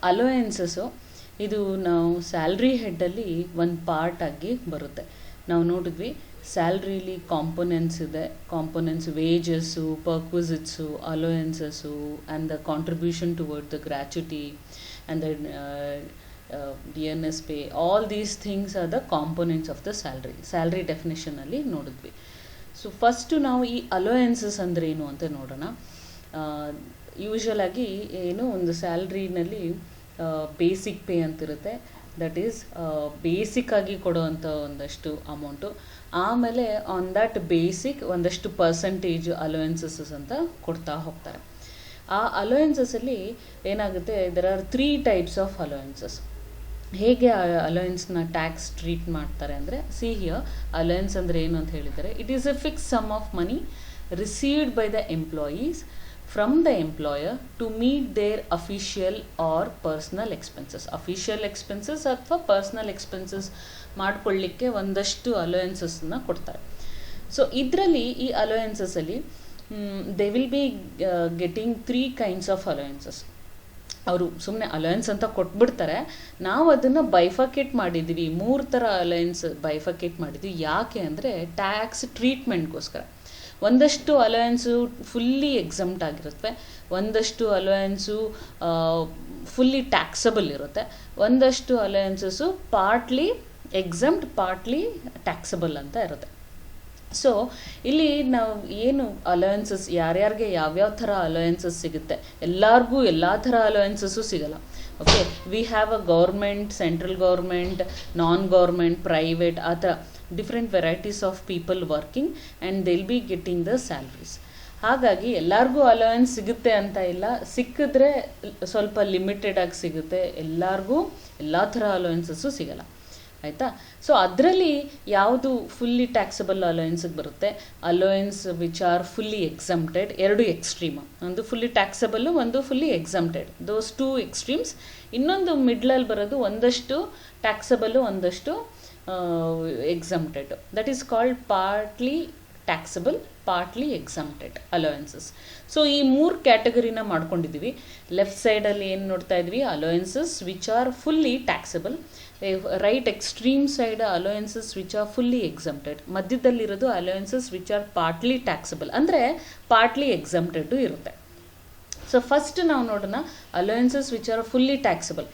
ಅಲೋಯೆನ್ಸಸ್ಸು ಇದು ನಾವು ಸ್ಯಾಲ್ರಿ ಹೆಡ್ಡಲ್ಲಿ ಒಂದು ಪಾರ್ಟ್ ಆಗಿ ಬರುತ್ತೆ. ನಾವು ನೋಡಿದ್ವಿ ಸ್ಯಾಲ್ರಿಲಿ ಕಾಂಪೊನೆಂಟ್ಸ್ ಇದೆ, components wages, perquisites, allowances and the contribution toward the gratuity and the DNS pay. All these things are the components of the salary ಡೆಫಿನೇಷನಲ್ಲಿ ನೋಡಿದ್ವಿ. ಸೊ ಫಸ್ಟು ನಾವು ಈ ಅಲೋಯೆನ್ಸಸ್ ಅಂದರೆ ಏನು ಅಂತ ನೋಡೋಣ. ಯೂಶ್ವಲಾಗಿ ಏನು ಒಂದು ಸ್ಯಾಲ್ರಿನಲ್ಲಿ ಬೇಸಿಕ್ ಪೇ ಅಂತಿರುತ್ತೆ, ದಟ್ ಈಸ್ ಬೇಸಿಕ್ಕಾಗಿ ಕೊಡೋವಂಥ ಒಂದಷ್ಟು ಅಮೌಂಟು. ಆಮೇಲೆ ಆನ್ ದ್ಯಾಟ್ ಬೇಸಿಕ್ ಒಂದಷ್ಟು ಪರ್ಸೆಂಟೇಜ್ ಅಲೋಯೆನ್ಸಸ್ ಅಂತ ಕೊಡ್ತಾ ಹೋಗ್ತಾರೆ. ಆ ಅಲೋಯೆನ್ಸಸ್ಸಲ್ಲಿ ಏನಾಗುತ್ತೆ, there are 3 types of allowances. ಹೇಗೆ ಅಲೋಯೆನ್ಸ್ನ ಟ್ಯಾಕ್ಸ್ ಟ್ರೀಟ್ ಮಾಡ್ತಾರೆ ಅಂದರೆ, ಸಿ ಹಿಯರ್ ಅಲೋಯೆನ್ಸ್ ಅಂದರೆ ಏನು ಅಂತ ಹೇಳಿದ್ದಾರೆ, it is a fix sum of money received by the employees from the employer to meet their official or personal expenses. Official expenses ಅಥವಾ personal expenses ಮಾಡಿಕೊಳ್ಳಿಕ್ಕೆ ಒಂದಷ್ಟು ಅಲೋಯೆನ್ಸಸ್ನ ಕೊಡ್ತಾರೆ. ಸೊ ಇದರಲ್ಲಿ ಈ ಅಲೋಯೆನ್ಸಸ್ಸಲ್ಲಿ they will be getting 3 kinds of allowances. ಅವರು ಸುಮ್ಮನೆ ಅಲೋಯೆನ್ಸ್ ಅಂತ ಕೊಟ್ಬಿಡ್ತಾರೆ, ನಾವು ಅದನ್ನು ಬೈಫಕೇಟ್ ಮಾಡಿದ್ದೀವಿ, 3 ಥರ ಅಲೋಯೆನ್ಸ್ ಬೈಫಕೇಟ್ ಮಾಡಿದ್ವಿ. ಯಾಕೆ ಅಂದರೆ ಟ್ಯಾಕ್ಸ್ ಟ್ರೀಟ್ಮೆಂಟ್ಗೋಸ್ಕರ. ಒಂದಷ್ಟು ಅಲೋಯೆನ್ಸು ಫುಲ್ಲಿ ಎಕ್ಸಮ್ಟ್ ಆಗಿರುತ್ತೆ, ಒಂದಷ್ಟು ಅಲೋಯೆನ್ಸು ಫುಲ್ಲಿ ಟ್ಯಾಕ್ಸಬಲ್ ಇರುತ್ತೆ, ಒಂದಷ್ಟು ಅಲೋಯೆನ್ಸಸ್ಸು ಪಾರ್ಟ್ಲಿ ಎಕ್ಸಮ್ಟ್ ಪಾರ್ಟ್ಲಿ ಟ್ಯಾಕ್ಸಬಲ್ ಅಂತ ಇರುತ್ತೆ. ಸೊ ಇಲ್ಲಿ ನಾವು ಏನು ಅಲೋಯೆನ್ಸಸ್ ಯಾರ್ಯಾರಿಗೆ ಯಾವ್ಯಾವ ಥರ ಅಲೋಯೆನ್ಸಸ್ ಸಿಗುತ್ತೆ, ಎಲ್ಲರಿಗೂ ಎಲ್ಲ ಥರ ಅಲೋಯೆನ್ಸಸ್ಸು ಸಿಗಲ್ಲ. Okay, V have a government, central government, non government, private, ಆ ಥರ different varieties of people working and they will B getting the salaries. ಹಾಗಾಗಿ ಎಲ್ಲರಿಗೂ ಅಲೋಯೆನ್ಸ್ ಸಿಗುತ್ತೆ ಅಂತ ಇಲ್ಲ, ಸಿಕ್ಕಿದ್ರೆ ಸ್ವಲ್ಪ ಲಿಮಿಟೆಡ್ ಆಗಿ ಸಿಗುತ್ತೆ, ಎಲ್ಲರಿಗೂ ಎಲ್ಲ ಥರ ಅಲೋಯೆನ್ಸಸ್ಸು ಸಿಗಲ್ಲ. ಆಯಿತಾ? ಸೊ ಅದರಲ್ಲಿ ಯಾವುದು ಫುಲ್ಲಿ ಟ್ಯಾಕ್ಸಬಲ್ ಅಲೋಯೆನ್ಸಿಗೆ ಬರುತ್ತೆ, allowance which are fully exempted, 2 extreme, ಒಂದು ಫುಲ್ಲಿ ಟ್ಯಾಕ್ಸಬಲ್ಲು, ಒಂದು ಫುಲ್ಲಿ ಎಕ್ಸಮ್ಟೆಡ್, ದೋಸ್ 2 ಎಕ್ಸ್ಟ್ರೀಮ್ಸ್. ಇನ್ನೊಂದು ಮಿಡ್ಲಲ್ಲಿ ಬರೋದು ಒಂದಷ್ಟು ಟ್ಯಾಕ್ಸಬಲ್ಲು, ಒಂದಷ್ಟು exempted, that is called partly taxable, partly exempted allowances. So ಈ 3 ಕ್ಯಾಟಗರಿನ ಮಾಡ್ಕೊಂಡಿದ್ದೀವಿ. ಲೆಫ್ಟ್ ಸೈಡಲ್ಲಿ ಏನು ನೋಡ್ತಾ ಇದ್ವಿ, allowances which are fully taxable. Right extreme side allowances which are fully exempted. ಮಧ್ಯದಲ್ಲಿರೋದು allowances which are partly taxable, ಅಂದರೆ ಪಾರ್ಟ್ಲಿ ಎಕ್ಸಮ್ಟೆಡ್ಡು ಇರುತ್ತೆ. ಸೊ ಫಸ್ಟ್ ನಾವು ನೋಡೋಣ allowances which are fully taxable.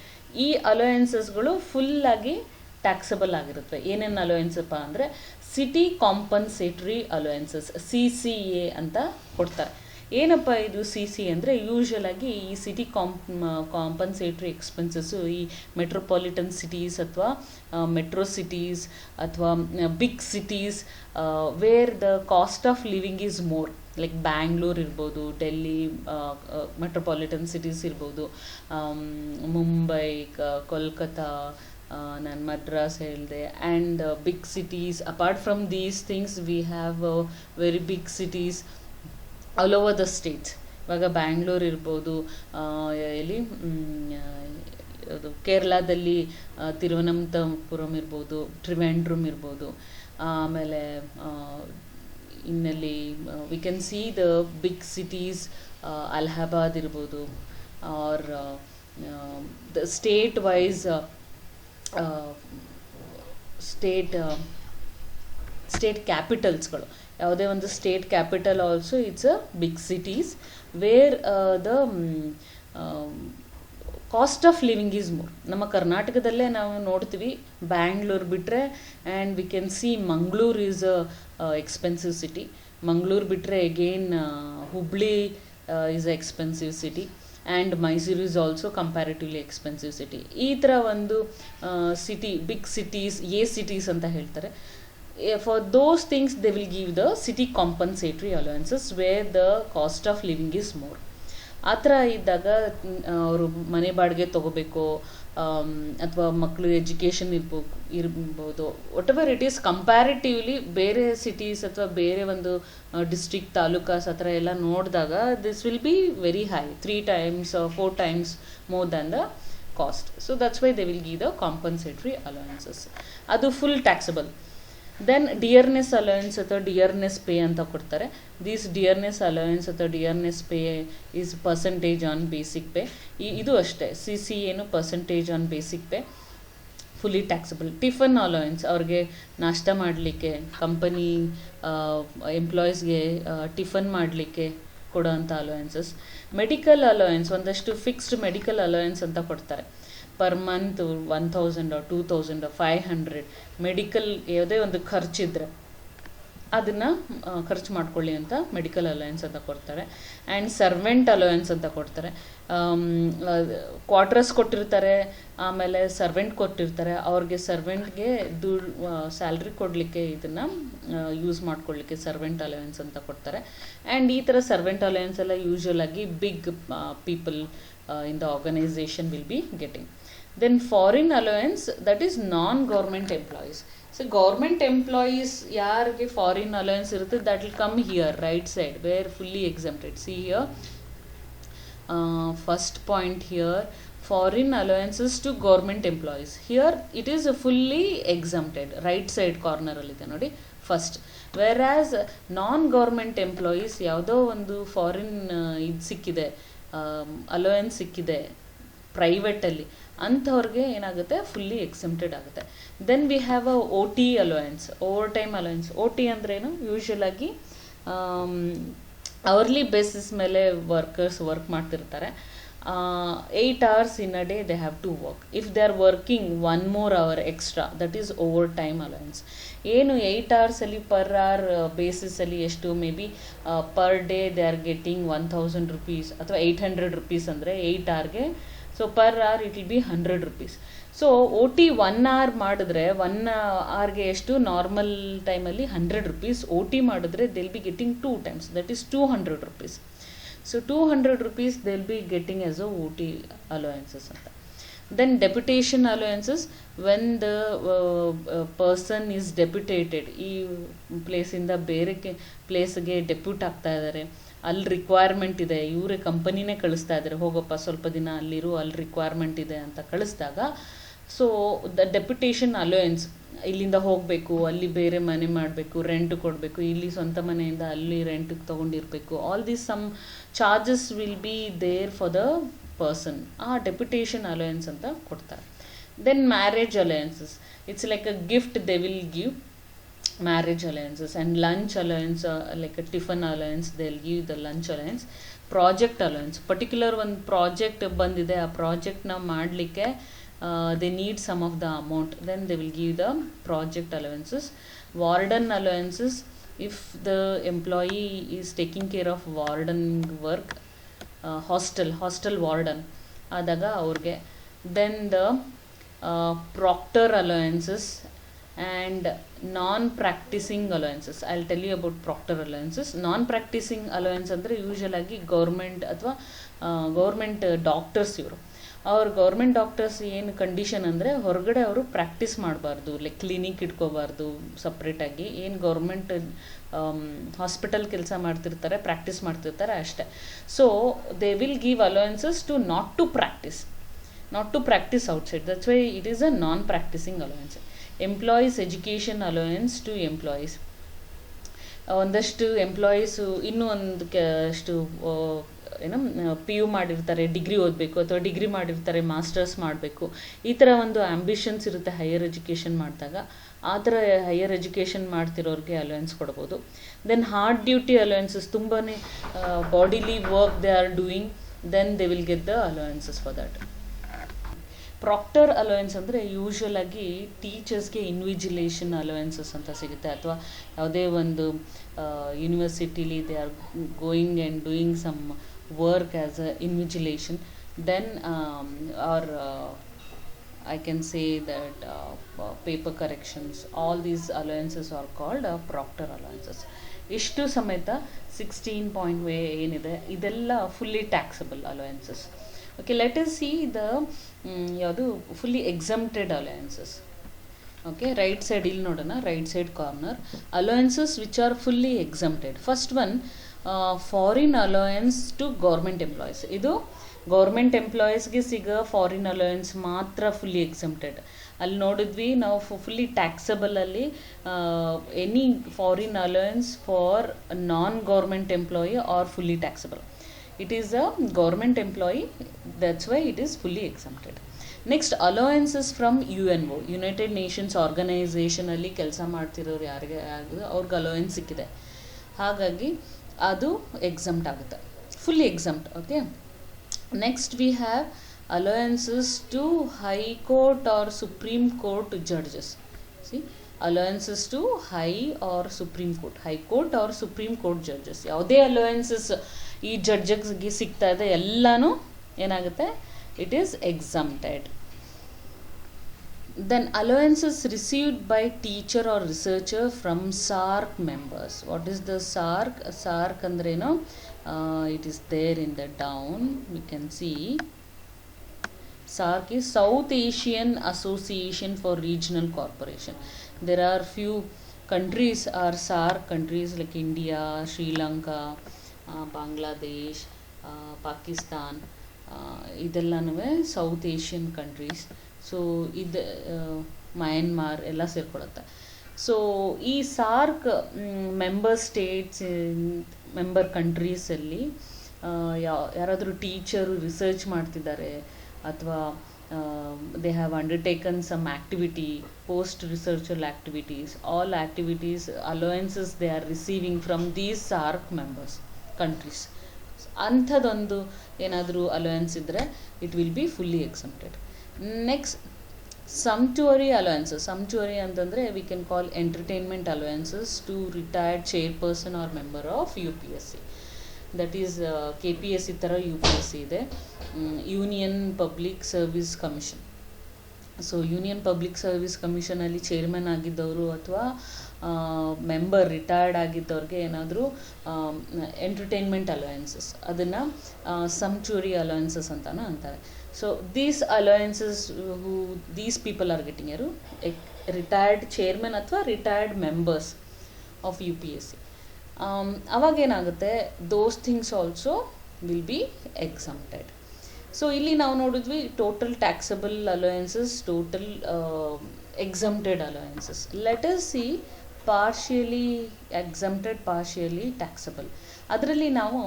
ಈ ಅಲೋಯೆನ್ಸಸ್ಗಳು ಫುಲ್ಲಾಗಿ ಟ್ಯಾಕ್ಸಬಲ್ ಆಗಿರುತ್ತೆ. ಏನೇನು ಅಲೋಯೆನ್ಸಪ್ಪ ಅಂದರೆ ಸಿಟಿ ಕಾಂಪನ್ಸೇಟ್ರಿ ಅಲೋಯೆನ್ಸಸ್, CCA ಅಂತ ಕೊಡ್ತಾರೆ. ಏನಪ್ಪ ಇದು CC ಅಂದರೆ, ಯೂಶ್ವಲಾಗಿ ಈ ಸಿಟಿ ಕಾಂಪನ್ಸೇಟ್ರಿ ಎಕ್ಸ್ಪೆನ್ಸಸ್ಸು ಈ ಮೆಟ್ರೋಪಾಲಿಟನ್ ಸಿಟೀಸ್ ಅಥವಾ ಮೆಟ್ರೋ ಸಿಟೀಸ್ ಅಥವಾ big cities where the cost of living is more, like Bangalore ಇರ್ಬೋದು, ಡೆಲ್ಲಿ ಮೆಟ್ರೋಪಾಲಿಟನ್ ಸಿಟೀಸ್ ಇರ್ಬೋದು, ಮುಂಬೈ, ಕೋಲ್ಕತ್ತಾ, ನಾನು ಮದ್ರಾಸ್ ಹೇಳಿದೆ, and big cities. Apart from these things we have very big cities all over the states. ಇವಾಗ ಬ್ಯಾಂಗ್ಳೂರ್ ಇರ್ಬೋದು, ಎಲ್ಲಿ ಅದು ಕೇರಳದಲ್ಲಿ ತಿರುವನಂತಪುರಂ ಇರ್ಬೋದು, ಟ್ರಿವೆಂಡ್ರಮ್ ಇರ್ಬೋದು, ಆಮೇಲೆ ಇನ್ನಲ್ಲಿ we can see the big cities, Allahabad ಇರ್ಬೋದು, or the state wise state ಕ್ಯಾಪಿಟಲ್ಸ್ಗಳು. ಯಾವುದೇ ಒಂದು state capital also it's a big cities where the cost of living is more. ನಮ್ಮ ಕರ್ನಾಟಕದಲ್ಲೇ ನಾವು ನೋಡ್ತೀವಿ, ಬ್ಯಾಂಗ್ಳೂರ್ ಬಿಟ್ಟರೆ and we can see Mangaluru is a expensive city. Mangaluru ಬಿಟ್ಟರೆ again Hubli is a expensive city and Mysuru is also comparatively expensive city. ಈ ಥರ ಒಂದು city, big cities, cities ಅಂತ ಹೇಳ್ತಾರೆ. For those things they will give the city compensatory allowances where the cost of living is more. ಆ ಥರ ಇದ್ದಾಗ ಅವರು ಮನೆ ಬಾಡಿಗೆ ತೊಗೋಬೇಕು ಅಥವಾ ಮಕ್ಕಳು ಎಜುಕೇಷನ್ ಇರ್ಬೋದು, what ever it is, comparatively ಬೇರೆ ಸಿಟೀಸ್ ಅಥವಾ ಬೇರೆ ಒಂದು ಡಿಸ್ಟ್ರಿಕ್ಟ್, ತಾಲೂಕಾಸ್ ಆ ಥರ ಎಲ್ಲ ನೋಡಿದಾಗ this will be very high, 3 times or 4 times more than the cost. So that's why they will give the compensatory allowances. ಅದು full taxable. Then dearness allowance ಅಥವಾ ಡಿಯರ್ನೆಸ್ ಪೇ ಅಂತ ಕೊಡ್ತಾರೆ. ದೀಸ್ ಡಿಯರ್ನೆಸ್ ಅಲೋಯನ್ಸ್ ಅಥವಾ dearness pay is percentage on basic pay. ಇದು ಅಷ್ಟೇ, see ಏನು percentage on basic pay, fully taxable. Tiffin allowance, ಅವ್ರಿಗೆ ನಾಷ್ಟ ಮಾಡಲಿಕ್ಕೆ, ಕಂಪನಿ ಎಂಪ್ಲಾಯೀಸ್ಗೆ ಟಿಫನ್ ಮಾಡಲಿಕ್ಕೆ ಕೊಡೋ ಅಂಥ ಅಲೋಯನ್ಸಸ್. ಮೆಡಿಕಲ್ ಅಲೋಯನ್ಸ್, ಒಂದಷ್ಟು ಫಿಕ್ಸ್ಡ್ ಮೆಡಿಕಲ್ ಅಲೋಯನ್ಸ್ ಅಂತ ಕೊಡ್ತಾರೆ. ಪರ್ ಮಂತ್ 1000 2000 500 ಮೆಡಿಕಲ್ ಯಾವುದೇ ಒಂದು ಖರ್ಚಿದ್ರೆ ಅದನ್ನು ಖರ್ಚು ಮಾಡ್ಕೊಳ್ಳಿ ಅಂತ ಮೆಡಿಕಲ್ ಅಲೋಯನ್ಸ್ ಅಂತ ಕೊಡ್ತಾರೆ. ಆ್ಯಂಡ್ ಸರ್ವೆಂಟ್ ಅಲೋಯನ್ಸ್ ಅಂತ ಕೊಡ್ತಾರೆ. ಕ್ವಾರ್ಟರ್ಸ್ ಕೊಟ್ಟಿರ್ತಾರೆ, ಆಮೇಲೆ ಸರ್ವೆಂಟ್ ಕೊಟ್ಟಿರ್ತಾರೆ, ಅವ್ರಿಗೆ ಸರ್ವೆಂಟ್ಗೆ ಸ್ಯಾಲ್ರಿ ಕೊಡಲಿಕ್ಕೆ ಇದನ್ನು ಯೂಸ್ ಮಾಡ್ಕೊಳ್ಳಿಕ್ಕೆ ಸರ್ವೆಂಟ್ ಅಲೋಯನ್ಸ್ ಅಂತ ಕೊಡ್ತಾರೆ. ಆ್ಯಂಡ್ ಈ ಥರ ಸರ್ವೆಂಟ್ ಅಲೋಯನ್ಸ್ ಎಲ್ಲ ಯೂಶ್ವಲ್ ಆಗಿ big people in the organisation will be getting. Then foreign allowance, that is non-government employees. So government employees ಯಾರಿಗೆ foreign allowance ಇರುತ್ತೆ, that will come here right side where fully exempted. See here, first point here, foreign allowances to government employees. Here it is fully exempted, right side corner ಅಲ್ಲಿ ಇದೆ ನೋಡಿ first. ವೆರಾಸ್ ನಾನ್ government employees ಯಾವುದೋ ಒಂದು foreign ಇದು ಸಿಕ್ಕಿದೆ, allowance ಸಿಕ್ಕಿದೆ ಪ್ರೈವೇಟಲ್ಲಿ, ಅಂಥವ್ರಿಗೆ ಏನಾಗುತ್ತೆ, ಫುಲ್ಲಿ ಎಕ್ಸೆಂಪ್ಟೆಡ್ ಆಗುತ್ತೆ. Then we have a OT allowance, overtime allowance. OT ಅಂದ್ರೇನು, ಯೂಶ್ವಲಾಗಿ ಅವರ್ಲಿ ಬೇಸಿಸ್ ಮೇಲೆ ವರ್ಕರ್ಸ್ ವರ್ಕ್ ಮಾಡ್ತಿರ್ತಾರೆ. 8 hours in a day they have to work. If they are working 1 more hour extra, that is overtime allowance. ಏನು 8 hours ಅಲ್ಲಿ per hour ಬೇಸಿಸಲ್ಲಿ ಎಷ್ಟು, maybe per day they are getting 1000 rupees ಅಥವಾ 800 rupees ಅಂದರೆ 8 hourಗೆ. ಸೊ per hour it will be 100 rupees. ಸೊ OT 1 hour ಮಾಡಿದ್ರೆ 1 hourಗೆ ಎಷ್ಟು, ನಾರ್ಮಲ್ ಟೈಮಲ್ಲಿ 100 rupees. OT ಮಾಡಿದ್ರೆ they will be getting 2 times, that is 200 rupees. So 200 rupees they will be getting as a OT allowances ಅಂತ. Then deputation allowances, when the person is deputated, ಈ ಪ್ಲೇಸಿಂದ ಬೇರೆ ಪ್ಲೇಸ್ಗೆ depute ಆಗ್ತಾ ಇದ್ದಾರೆ, ಅಲ್ಲಿ ರಿಕ್ವೈರ್ಮೆಂಟ್ ಇದೆ, ಇವರೇ ಕಂಪನಿನೇ ಕಳಿಸ್ತಾ ಇದ್ದಾರೆ, ಹೋಗಪ್ಪ ಸ್ವಲ್ಪ ದಿನ ಅಲ್ಲಿರು, ಅಲ್ಲಿ ರಿಕ್ವೈರ್ಮೆಂಟ್ ಇದೆ ಅಂತ ಕಳಿಸಿದಾಗ, ಸೊ ದ ಡೆಪ್ಯುಟೇಷನ್ ಅಲೋಯನ್ಸ್, ಇಲ್ಲಿಂದ ಹೋಗಬೇಕು, ಅಲ್ಲಿ ಬೇರೆ ಮನೆ ಮಾಡಬೇಕು, ರೆಂಟ್ ಕೊಡಬೇಕು, ಇಲ್ಲಿ ಸ್ವಂತ ಮನೆಯಿಂದ ಅಲ್ಲಿ ರೆಂಟಿಗೆ ತೊಗೊಂಡಿರಬೇಕು, all these some charges will be there for the person. ಆ ಡೆಪ್ಯುಟೇಷನ್ ಅಲೋಯನ್ಸ್ ಅಂತ ಕೊಡ್ತಾರೆ. Then marriage allowances, it's like a gift they will give, marriage allowances. And lunch allowance, like a tiffin allowance, they'll give the lunch allowance. Project allowance, particular one project bandide, ಆ ಪ್ರಾಜೆಕ್ಟ್ನ ಮಾಡಲಿಕ್ಕೆ they need some of the amount, then they will give the project allowances. Warden allowances, if the employee is taking care of warden work, hostel warden ಆದಾಗ ಅವ್ರಿಗೆ. Then the proctor allowances and non-practicing allowances. I'll tell you about proctor allowances. Non-practicing allowance ಅಂದರೆ usual ಆಗಿ government ಅಥವಾ government doctors, ಇವರು government doctors ಏನು condition ಅಂದರೆ, ಹೊರಗಡೆ ಅವರು ಪ್ರಾಕ್ಟೀಸ್ ಮಾಡಬಾರ್ದು, ಲೈಕ್ ಕ್ಲಿನಿಕ್ ಇಟ್ಕೋಬಾರ್ದು ಸಪ್ರೇಟಾಗಿ. ಏನು ಗೌರ್ಮೆಂಟ್ ಹಾಸ್ಪಿಟಲ್ ಕೆಲಸ ಮಾಡ್ತಿರ್ತಾರೆ, ಪ್ರಾಕ್ಟೀಸ್ ಮಾಡ್ತಿರ್ತಾರೆ ಅಷ್ಟೇ. So they will give allowances to not to practice outside. That's why it is a non practising allowance. Employees education allowance to employees, ಒಂದಷ್ಟು ಎಂಪ್ಲಾಯೀಸು ಇನ್ನೂ ಅಷ್ಟು ಏನೋ PU ಮಾಡಿರ್ತಾರೆ, ಡಿಗ್ರಿ ಓದಬೇಕು, ಅಥವಾ ಡಿಗ್ರಿ ಮಾಡಿರ್ತಾರೆ ಮಾಸ್ಟರ್ಸ್ ಮಾಡಬೇಕು, ಈ ಥರ ಒಂದು ಆ್ಯಂಬಿಷನ್ಸ್ ಇರುತ್ತೆ ಹೈಯರ್ ಎಜುಕೇಷನ್ ಮಾಡಿದಾಗ. ಆ ಥರ ಹೈಯರ್ ಎಜುಕೇಷನ್ ಮಾಡ್ತಿರೋರಿಗೆ ಅಲೋಯನ್ಸ್ ಕೊಡ್ಬೋದು. ದೆನ್ ಹಾರ್ಡ್ ಡ್ಯೂಟಿ ಅಲೋಯನ್ಸಸ್, ತುಂಬಾ bodily work they are doing, then they will get the allowances for that. Proctor allowance ಅಂದರೆ ಯೂಶ್ವಲ್ ಆಗಿ ಟೀಚರ್ಸ್ಗೆ ಇನ್ವಿಜಿಲೇಷನ್ ಅಲೋಯನ್ಸಸ್ ಅಂತ ಸಿಗುತ್ತೆ, ಅಥವಾ ಯಾವುದೇ ಒಂದು ಯೂನಿವರ್ಸಿಟಿಲಿ they are going and doing some work as a invigilation, then or I can say that paper corrections, all these allowances are called proctor allowances. ಇಷ್ಟು ಸಮೇತ 16 ಏನಿದೆ ಇದೆಲ್ಲ fully taxable allowances. Okay, let us see the ಯಾವುದು fully exempted allowances. Okay, right side ಇಲ್ಲಿ ನೋಡೋಣ, right side corner, allowances which are fully exempted. First one, foreign allowance to government employees. ಇದು government ಎಂಪ್ಲಾಯೀಸ್ಗೆ ಸಿಗೋ ಫಾರಿನ್ ಅಲೋಯನ್ಸ್ ಮಾತ್ರ fully exempted. ಅಲ್ಲಿ ನೋಡಿದ್ವಿ ನಾವು ಫುಲ್ಲಿ ಟ್ಯಾಕ್ಸಬಲಲ್ಲಿ any foreign allowance for non government employee are fully taxable. It is a government employee, that's why it is fully exempted. Next allowances from UNO, united nations ಆರ್ಗನೈಸೇಷನಲ್ಲಿ ಕೆಲಸ ಮಾಡ್ತಿರೋರು ಯಾರಿಗೆ ಆಗಿದೆ ಅವ್ರಿಗೆ ಅಲೋಯನ್ಸ್ ಸಿಕ್ಕಿದೆ, ಹಾಗಾಗಿ ಅದು ಎಕ್ಸಮ್ಟ್ ಆಗುತ್ತೆ, fully exempt. Okay, next we have allowances to high court or supreme court judges. See, allowances to high or supreme court, high court or supreme court judges. ಯಾವುದೇ ಅಲೋಯನ್ಸಸ್ ಈ ಜಡ್ಜಸ್ಗೆ ಸಿಗ್ತಾ ಇದೆ ಎಲ್ಲನೂ ಏನಾಗುತ್ತೆ, it is exempted. Then allowances received by teacher or researcher from SAARC members. What is the SAARC? SAARC andreno, it is there in the down, we can see. SAARC is South Asian Association for Regional Cooperation. There are few countries are SAARC countries like India, Sri Lanka, Bangladesh, Pakistan. ಇದೆಲ್ಲನೂ South Asian countries. So ಇದು Myanmar ಎಲ್ಲ ಸೇರ್ಕೊಳ್ಳುತ್ತೆ. So ಈ SAARC member states, member ಕಂಟ್ರೀಸಲ್ಲಿ ಯಾರಾದರೂ teacher research ಮಾಡ್ತಿದ್ದಾರೆ ಅಥವಾ they have undertaken some activity, post researchal activities, all activities, allowances they are receiving from these SAARC members countries. ಅಂಥದ್ದೊಂದು ಏನಾದರೂ ಅಲೋಯನ್ಸ್ ಇದ್ದರೆ it will be fully exempted. Next sumptuary allowances. Sumptuary ಅಂತಂದರೆ we can call entertainment allowances to retired chairperson or member of UPSC. That is KPSC ಥರ UPSC ಇದೆ, union public service commission. So union public service ಕಮಿಷನಲ್ಲಿ chairman ಆಗಿದ್ದವರು ಅಥವಾ member retired ಆಗಿದ್ದವ್ರಿಗೆ ಏನಾದರೂ entertainment allowances, ಅದನ್ನು ಸಂಕ್ಚುರಿ allowances ಅಂತಲೂ ಅಂತಾರೆ. So these allowances who these people are getting ಯಾರು ರಿಟೈರ್ಡ್ ಚೇರ್ಮನ್ ಅಥವಾ ರಿಟೈರ್ಡ್ ಮೆಂಬರ್ಸ್ ಆಫ್ UPSC. ಅವಾಗೇನಾಗುತ್ತೆ, those things also will be exempted. So ಇಲ್ಲಿ ನಾವು ನೋಡಿದ್ವಿ total taxable allowances, total exempted allowances. Let us see partially exempted, partially taxable. ಅದರಲ್ಲಿ ನಾವು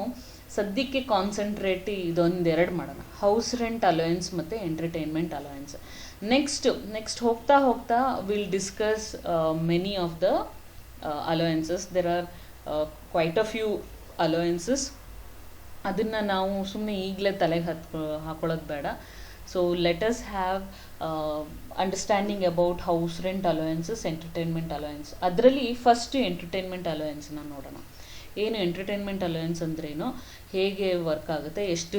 ಸದ್ಯಕ್ಕೆ concentrate ಇದೊಂದೆರಡು ಮಾಡೋಣ, ಹೌಸ್ ರೆಂಟ್ ಅಲೋಯನ್ಸ್ ಮತ್ತು ಎಂಟರ್ಟೈನ್ಮೆಂಟ್ ಅಲೋಯನ್ಸ್. ನೆಕ್ಸ್ಟ್ ಹೋಗ್ತಾ ಹೋಗ್ತಾ will discuss many of the allowances. There are quite a few allowances. ಅದನ್ನು ನಾವು ಸುಮ್ಮನೆ ಈಗಲೇ ತಲೆಗೆ ಹಾಕೊಳ್ಳೋದು ಬೇಡ. So let us have understanding about house rent allowances, entertainment allowance. ಅದರಲ್ಲಿ ಫಸ್ಟ್ ಎಂಟರ್ಟೈನ್ಮೆಂಟ್ ಅಲೋಯನ್ಸನ್ನ ನೋಡೋಣ. ಏನು ಎಂಟರ್ಟೈನ್ಮೆಂಟ್ ಅಲೋಯನ್ಸ್ ಅಂದ್ರೇನು, ಹೇಗೆ ವರ್ಕ್ ಆಗುತ್ತೆ, ಎಷ್ಟು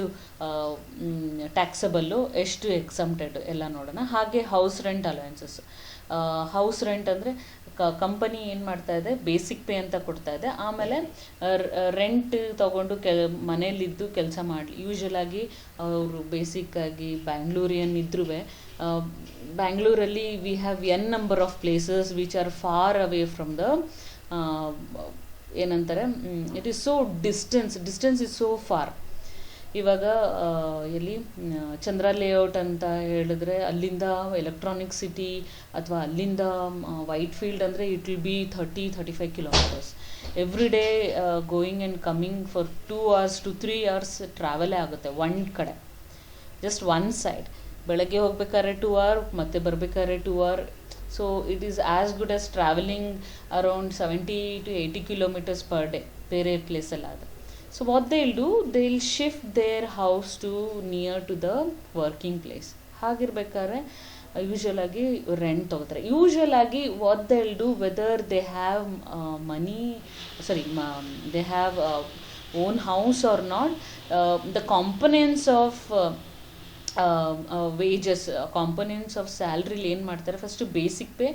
ಟ್ಯಾಕ್ಸಬಲ್ಲು, ಎಷ್ಟು ಎಕ್ಸಮ್ಟೆಡ್ ಎಲ್ಲ ನೋಡೋಣ. ಹಾಗೆ house rent allowances. House rent ಅಂದರೆ ಕಂಪನಿ ಏನು ಮಾಡ್ತಾ ಇದೆ, ಬೇಸಿಕ್ ಪೇ ಅಂತ ಕೊಡ್ತಾ ಇದೆ. ಆಮೇಲೆ ರೆಂಟ್ ತೊಗೊಂಡು ಮನೇಲಿದ್ದು ಕೆಲಸ ಮಾಡಲಿ. ಯೂಶ್ವಲಾಗಿ ಅವರು ಬೇಸಿಕ್ಕಾಗಿ ಬ್ಯಾಂಗ್ಳೂರಿಯನ್ ಇದ್ರೂ ಬ್ಯಾಂಗ್ಳೂರಲ್ಲಿ we have an number of places which are far away from the ಏನಂತಾರೆ, it is so distance is so far. ಇವಾಗ ಎಲ್ಲಿ ಚಂದ್ರ ಲೇಔಟ್ ಅಂತ ಹೇಳಿದ್ರೆ ಅಲ್ಲಿಂದ ಎಲೆಕ್ಟ್ರಾನಿಕ್ ಸಿಟಿ ಅಥವಾ ಅಲ್ಲಿಂದ ವೈಟ್ ಫೀಲ್ಡ್ ಅಂದರೆ it will be 30-35 kilometres every day. Going and coming for 2 hours to 3 hours ಟ್ರಾವೆಲೇ ಆಗುತ್ತೆ ಒಂದು ಕಡೆ, ಜಸ್ಟ್ ಒನ್ ಸೈಡ್. ಬೆಳಗ್ಗೆ ಹೋಗ್ಬೇಕಾದ್ರೆ 2 hour, ಮತ್ತೆ ಬರಬೇಕಾದ್ರೆ 2 hour. So it is as good as travelling around 70-80 kilometers per day ಬೇರೆ ಪ್ಲೇಸಲ್ಲಾದರೆ. So what they'll do, they'll shift their house to near to the working place. ಹಾಗಿರ್ಬೇಕಾದ್ರೆ ಯೂಶ್ವಲಾಗಿ ರೆಂಟ್ ತೊಗೋತಾರೆ. ಯೂಶ್ವಲಾಗಿ what they'll do, whether they have money, they have own house or not, the components of wages, components of ಸ್ಯಾಲ್ರಿಲಿ ಏನು ಮಾಡ್ತಾರೆ, first basic pay,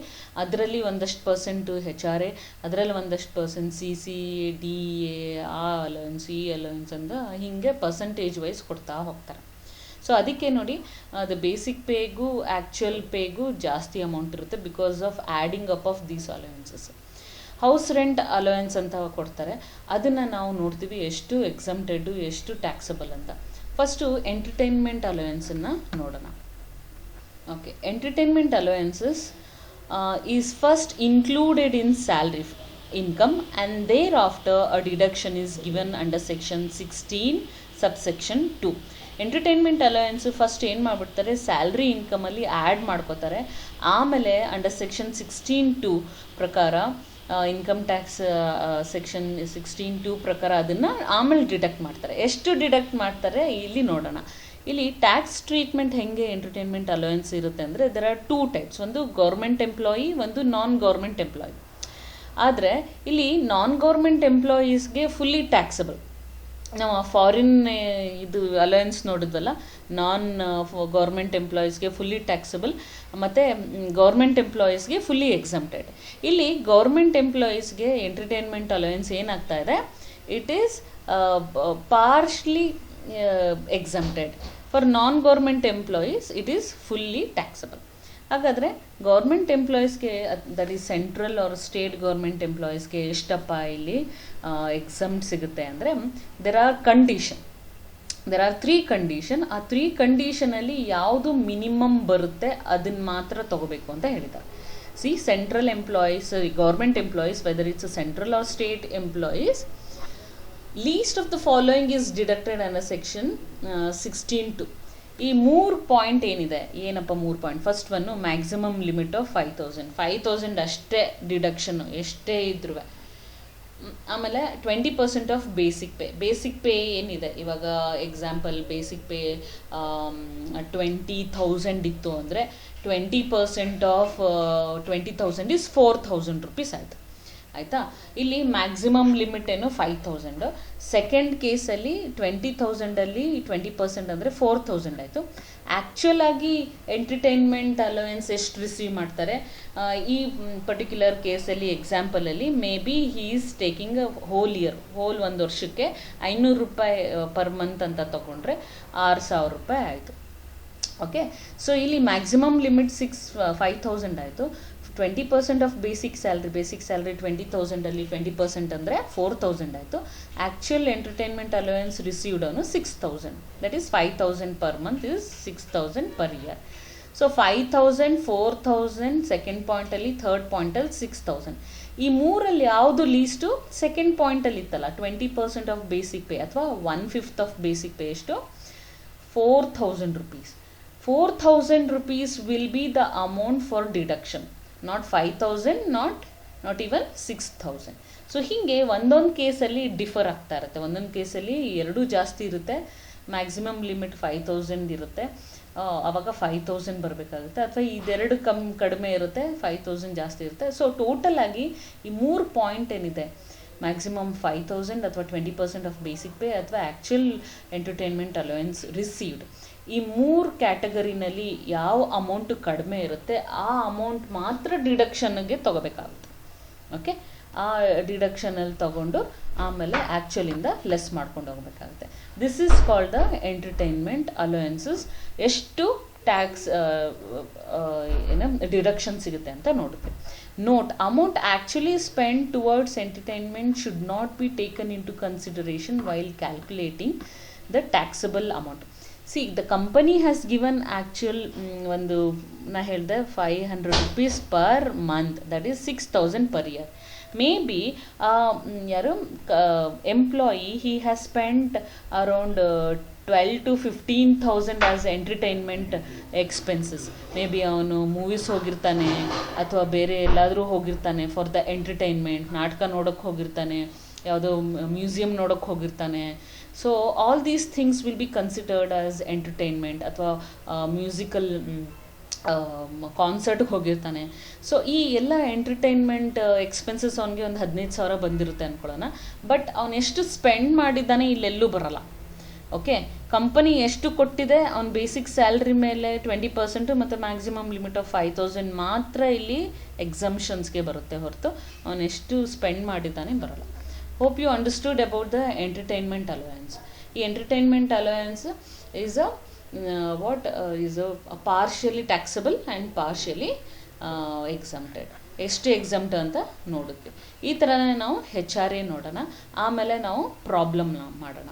ಅದರಲ್ಲಿ ಒಂದಷ್ಟು percent HRA, ಅದರಲ್ಲಿ ಒಂದಷ್ಟು ಪರ್ಸೆಂಟ್ CCA, DA, ಆ ಅಲೋಯನ್ಸ್, ಈ ಅಲೋಯನ್ಸ್ ಅಂತ ಹೀಗೆ ಪರ್ಸೆಂಟೇಜ್ ವೈಸ್ ಕೊಡ್ತಾ ಹೋಗ್ತಾರೆ. ಸೊ ಅದಕ್ಕೆ ನೋಡಿ, ದ ಬೇಸಿಕ್ ಪೇಗೂ ಆ್ಯಕ್ಚುಯಲ್ ಪೇಗೂ ಜಾಸ್ತಿ ಅಮೌಂಟ್ ಇರುತ್ತೆ because of adding up of these allowances. House rent allowance ಅಂತ ಕೊಡ್ತಾರೆ, ಅದನ್ನು ನಾವು ನೋಡ್ತೀವಿ ಎಷ್ಟು ಎಕ್ಸಮ್ಟೆಡ್ಡು, ಎಷ್ಟು ಟ್ಯಾಕ್ಸಬಲ್ ಅಂತ. ಫಸ್ಟು ಎಂಟರ್ಟೈನ್ಮೆಂಟ್ ಅಲೋಯನ್ಸನ್ನು ನೋಡೋಣ. Okay, entertainment allowances is first included in salary income, and thereafter a deduction is given under section 16 subsection 2. Entertainment allowance first ಏನು ಮಾಡಿಬಿಡ್ತಾರೆ, ಸ್ಯಾಲ್ರಿ ಇನ್ಕಮಲ್ಲಿ ಆ್ಯಡ್ ಮಾಡ್ಕೋತಾರೆ. ಆಮೇಲೆ ಅಂಡರ್ ಸೆಕ್ಷನ್ 16(2) ಪ್ರಕಾರ ಇನ್ಕಮ್ ಟ್ಯಾಕ್ಸ್ ಸೆಕ್ಷನ್ 16(2) ಪ್ರಕಾರ ಅದನ್ನು ಆಮೇಲೆ ಡಿಡಕ್ಟ್ ಮಾಡ್ತಾರೆ. ಎಷ್ಟು ಡಿಡಕ್ಟ್ ಮಾಡ್ತಾರೆ ಇಲ್ಲಿ ನೋಡೋಣ. ಇಲ್ಲಿ ಟ್ಯಾಕ್ಸ್ ಟ್ರೀಟ್ಮೆಂಟ್ ಹೆಂಗೆ ಎಂಟರ್ಟೈನ್ಮೆಂಟ್ ಅಲೋಯನ್ಸ್ ಇರುತ್ತೆ ಅಂದರೆ, ದೆರ್ ಆರ್ 2 ಟೈಪ್ಸ್. ಒಂದು ಗೌರ್ಮೆಂಟ್ ಎಂಪ್ಲಾಯಿ, ಒಂದು ನಾನ್ ಗೌರ್ಮೆಂಟ್ ಎಂಪ್ಲಾಯಿ. ಆದರೆ ಇಲ್ಲಿ ನಾನ್ ಗೌರ್ಮೆಂಟ್ ಎಂಪ್ಲಾಯೀಸ್ಗೆ ಫುಲ್ಲಿ ಟ್ಯಾಕ್ಸಬಲ್. ನಾವು ಫಾರಿನ್ ಇದು ಅಲೋಯನ್ಸ್ ನೋಡಿದ್ವಲ್ಲ, ನಾನ್ ಗೌರ್ಮೆಂಟ್ ಎಂಪ್ಲಾಯೀಸ್ಗೆ ಫುಲ್ಲಿ ಟ್ಯಾಕ್ಸಬಲ್, ಮತ್ತು ಗೌರ್ಮೆಂಟ್ ಎಂಪ್ಲಾಯೀಸ್ಗೆ ಫುಲ್ಲಿ ಎಕ್ಸಮ್ಟೆಡ್. ಇಲ್ಲಿ ಗೌರ್ಮೆಂಟ್ ಎಂಪ್ಲಾಯೀಸ್ಗೆ ಎಂಟರ್ಟೈನ್ಮೆಂಟ್ ಅಲೋಯನ್ಸ್ ಏನಾಗ್ತಾ ಇದೆ, it is partly exempted. For non government employees it is fully taxable. ಹಾಗಾದರೆ ಗೌರ್ಮೆಂಟ್ ಎಂಪ್ಲಾಯೀಸ್ಗೆ, that is central or state government ಎಂಪ್ಲಾಯೀಸ್ಗೆ ಎಷ್ಟಪ್ಪ ಇಲ್ಲಿ ಎಕ್ಸಮ್ಟ್ ಸಿಗುತ್ತೆ ಅಂದರೆ, ದೆರ್ ಆರ್ 3 ಕಂಡೀಷನ್. ಆ 3 ಕಂಡೀಷನಲ್ಲಿ ಯಾವುದು ಮಿನಿಮಮ್ ಬರುತ್ತೆ ಅದನ್ನು ಮಾತ್ರ ತಗೋಬೇಕು ಅಂತ ಹೇಳಿದ್ದಾರೆ. See, central employees, government employees, whether it's central or state employees, least of the following is deducted under section 16(2). ಈ 3 ಪಾಯಿಂಟ್ ಏನಿದೆ, ಏನಪ್ಪ 3 point? First one maximum limit of 5,000 ಅಷ್ಟೇ ಡಿಡಕ್ಷನ್ನು, ಎಷ್ಟೇ ಇದ್ರೂ. ಆಮೇಲೆ 20% ಆಫ್ ಬೇಸಿಕ್ ಪೇ ಏನಿದೆ, ಇವಾಗ ಎಕ್ಸಾಂಪಲ್ ಬೇಸಿಕ್ ಪೇ 20,000 ಇತ್ತು ಅಂದರೆ 20% ಆಫ್ 20,000 ಈಸ್ 4,000 ರುಪೀಸ್ ಆಯಿತು. ಆಯಿತಾ? ಇಲ್ಲಿ ಮ್ಯಾಕ್ಸಿಮಮ್ ಲಿಮಿಟ್ ಏನು 5,000. ಸೆಕೆಂಡ್ ಕೇಸಲ್ಲಿ 20,000ಅಲ್ಲಿ 20% ಅಂದರೆ 4,000 ಆಯಿತು. ಆ್ಯಕ್ಚುಲ್ ಆಗಿ ಎಂಟರ್ಟೈನ್ಮೆಂಟ್ ಅಲೋವೆನ್ಸ್ ಎಷ್ಟು ರಿಸೀವ್ ಮಾಡ್ತಾರೆ, ಈ ಪರ್ಟಿಕ್ಯುಲರ್ ಕೇಸಲ್ಲಿ ಎಕ್ಸಾಂಪಲಲ್ಲಿ maybe he is taking a whole ಒಂದು ವರ್ಷಕ್ಕೆ 500 ರೂಪಾಯಿ ಪರ್ ಮಂತ್ ಅಂತ ತೊಗೊಂಡ್ರೆ 6,000 ರೂಪಾಯಿ ಆಯಿತು. ಓಕೆ, ಸೊ ಇಲ್ಲಿ ಮ್ಯಾಕ್ಸಿಮಮ್ ಲಿಮಿಟ್ 5,000 ಆಯಿತು. 20% ಆಫ್ ಬೇಸಿಕ್ ಸ್ಯಾಲ್ರಿ 20,000ಅಲ್ಲಿ 20% ಅಂದರೆ 4,000 ಆಯಿತು. ಆ್ಯಕ್ಚುಯಲ್ ಎಂಟರ್ಟೈನ್ಮೆಂಟ್ ಅಲೋವೆನ್ಸ್ ರಿಸೀವ್ಡ್ ಅವನು 6,000, that is 5,000 per month is 6,000 per year. So 5,000, 4,000 second ಪಾಯಿಂಟಲ್ಲಿ, ಥರ್ಡ್ ಪಾಯಿಂಟಲ್ಲಿ 6,000. ಈ ಮೂರಲ್ಲಿ ಯಾವುದು ಲೀಸ್ಟು? ಸೆಕೆಂಡ್ ಪಾಯಿಂಟಲ್ಲಿ ಇತ್ತಲ್ಲ, 20% ಆಫ್ ಬೇಸಿಕ್ ಪೇ ಅಥವಾ 1/5 ಆಫ್ ಬೇಸಿಕ್ ಪೇ ಎಷ್ಟು? 4,000 rupees. 4,000 rupees will be the amount for deduction. Not 5,000, not even 6,000. So ಹೀಗೆ ಒಂದೊಂದು ಕೇಸಲ್ಲಿ ಡಿಫರ್ ಆಗ್ತಾ ಇರುತ್ತೆ. ಒಂದೊಂದು ಕೇಸಲ್ಲಿ 2 ಜಾಸ್ತಿ ಇರುತ್ತೆ, ಮ್ಯಾಕ್ಸಿಮಮ್ ಲಿಮಿಟ್ 5,000 ಇರುತ್ತೆ, ಆವಾಗ 5,000 ಬರಬೇಕಾಗುತ್ತೆ. ಅಥವಾ ಇದೆರಡು ಕಡಿಮೆ ಇರುತ್ತೆ, 5,000 ಜಾಸ್ತಿ ಇರುತ್ತೆ. ಸೊ ಟೋಟಲ್ ಆಗಿ ಈ 3 ಪಾಯಿಂಟ್ ಏನಿದೆ, ಮ್ಯಾಕ್ಸಿಮಮ್ 5,000 ಅಥವಾ 20% ಆಫ್ ಬೇಸಿಕ್ ಪೇ ಅಥವಾ ಆ್ಯಕ್ಚುಯಲ್ ಎಂಟರ್ಟೈನ್ಮೆಂಟ್ ಅಲೋವೆನ್ಸ್ ರಿಸೀವ್ಡ್, ಈ 3 ಕ್ಯಾಟಗರಿನಲ್ಲಿ ಯಾವ ಅಮೌಂಟು ಕಡಿಮೆ ಇರುತ್ತೆ ಆ ಅಮೌಂಟ್ ಮಾತ್ರ ಡಿಡಕ್ಷನ್ಗೆ ತೊಗೋಬೇಕಾಗುತ್ತೆ. ಓಕೆ, ಆ ಡಿಡಕ್ಷನಲ್ಲಿ ತೊಗೊಂಡು ಆಮೇಲೆ ಆ್ಯಕ್ಚುಲಿಂದ ಲೆಸ್ ಮಾಡ್ಕೊಂಡು ಹೋಗಬೇಕಾಗುತ್ತೆ. This is called the entertainment allowances. ಎಷ್ಟು ಟ್ಯಾಕ್ಸ್ ಡಿಡಕ್ಷನ್ ಸಿಗುತ್ತೆ ಅಂತ ನೋಡುತ್ತೆ. Note, amount actually spend towards entertainment should not be taken in to consideration while calculating the taxable amount. See, the company has given actual ಒಂದು, ನಾ ಹೇಳಿದೆ 500 rupees per month, that is 6,000 per year. Maybe ಯಾರು employee he has spent around 12,000 to 15,000 as entertainment expenses. Maybe ಅವನು movies ಹೋಗಿರ್ತಾನೆ ಅಥವಾ ಬೇರೆ ಎಲ್ಲಾದರೂ ಹೋಗಿರ್ತಾನೆ for the entertainment, ನಾಟಕ ನೋಡೋಕ್ಕೆ ಹೋಗಿರ್ತಾನೆ, ಯಾವುದೋ ಮ್ಯೂಸಿಯಂ ನೋಡೋಕ್ಕೆ ಹೋಗಿರ್ತಾನೆ. So all these things will be considered as entertainment. ಅಥವಾ ಮ್ಯೂಸಿಕಲ್ ಕಾನ್ಸರ್ಟ್ಗೆ ಹೋಗಿರ್ತಾನೆ. ಸೊ ಈ ಎಲ್ಲ ಎಂಟರ್ಟೈನ್ಮೆಂಟ್ ಎಕ್ಸ್ಪೆನ್ಸಸ್ ಅವನಿಗೆ ಒಂದು 15,000 ಬಂದಿರುತ್ತೆ ಅಂದ್ಕೊಳ್ಳೋಣ. ಬಟ್ ಅವನು ಎಷ್ಟು ಸ್ಪೆಂಡ್ ಮಾಡಿದ್ದಾನೆ ಇಲ್ಲೆಲ್ಲೂ ಬರಲ್ಲ. ಓಕೆ, ಕಂಪನಿ ಎಷ್ಟು ಕೊಟ್ಟಿದೆ, ಅವ್ನ ಬೇಸಿಕ್ ಸ್ಯಾಲ್ರಿ ಮೇಲೆ 20% ಮತ್ತು ಮ್ಯಾಕ್ಸಿಮಮ್ ಲಿಮಿಟ್ ಆಫ್ 5,000 ಮಾತ್ರ ಇಲ್ಲಿ ಎಕ್ಸಮ್ಷನ್ಸ್ಗೆ ಬರುತ್ತೆ ಹೊರತು ಅವನು ಎಷ್ಟು ಸ್ಪೆಂಡ್ ಮಾಡಿದ್ದಾನೆ ಬರಲ್ಲ. Hope you understood about the entertainment allowance. ಈ entertainment allowance is a partially taxable and partially exempted. ಎಷ್ಟು ಎಕ್ಸಮ್ಟ್ ಅಂತ ನೋಡುತ್ತೀವಿ. ಈ ಥರನೇ ನಾವು HRA ನೋಡೋಣ, ಆಮೇಲೆ ನಾವು ಪ್ರಾಬ್ಲಮ್ನ ಮಾಡೋಣ.